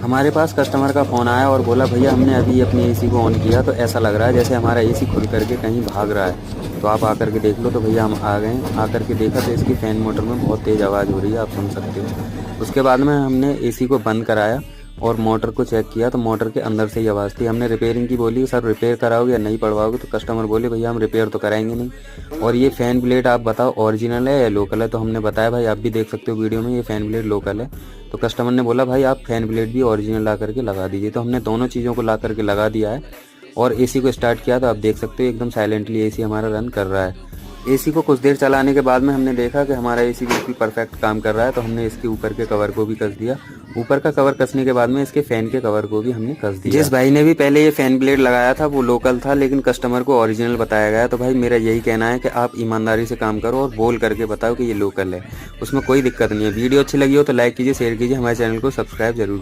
हमारे पास कस्टमर का फ़ोन आया और बोला भैया हमने अभी अपने एसी को ऑन किया तो ऐसा लग रहा है जैसे हमारा एसी खुल करके कहीं भाग रहा है, तो आप आकर के देख लो। तो भैया हम आ गए, आकर के देखा तो इसकी फ़ैन मोटर में बहुत तेज़ आवाज़ हो रही है, आप सुन सकते हो। उसके बाद में हमने एसी को बंद कराया और मोटर को चेक किया तो मोटर के अंदर से ही आवाज़ थी। हमने रिपेयरिंग की बोली, सर रिपेयर कराओगे या नहीं पड़वाओगे? तो कस्टमर बोले भैया हम रिपेयर तो कराएंगे नहीं। और ये फ़ैन ब्लेड आप बताओ ओरिजिनल है या लोकल है? तो हमने बताया भाई आप भी देख सकते हो वीडियो में, ये फ़ैन ब्लेड लोकल है। तो कस्टमर ने बोला भाई आप फ़ैन ब्लेड भी ओरिजिनल ला करके लगा दीजिए। तो हमने दोनों चीज़ों को ला करके लगा दिया है और एसी को स्टार्ट किया तो आप देख सकते हो एकदम साइलेंटली एसी हमारा रन कर रहा है। एसी को कुछ देर चलाने के बाद में हमने देखा कि हमारा एसी बिल्कुल परफेक्ट काम कर रहा है, तो हमने इसके ऊपर के कवर को भी कस दिया। ऊपर का कवर कसने के बाद में इसके फ़ैन के कवर को भी हमने कस दिया। जिस भाई ने भी पहले ये फ़ैन ब्लेड लगाया था वो लोकल था, लेकिन कस्टमर को ओरिजिनल बताया गया। तो भाई मेरा यही कहना है कि आप ईमानदारी से काम करो और बोल करके बताओ कि ये लोकल है, उसमें कोई दिक्कत नहीं है। वीडियो अच्छी लगी हो तो लाइक कीजिए, शेयर कीजिए, हमारे चैनल को सब्सक्राइब जरूर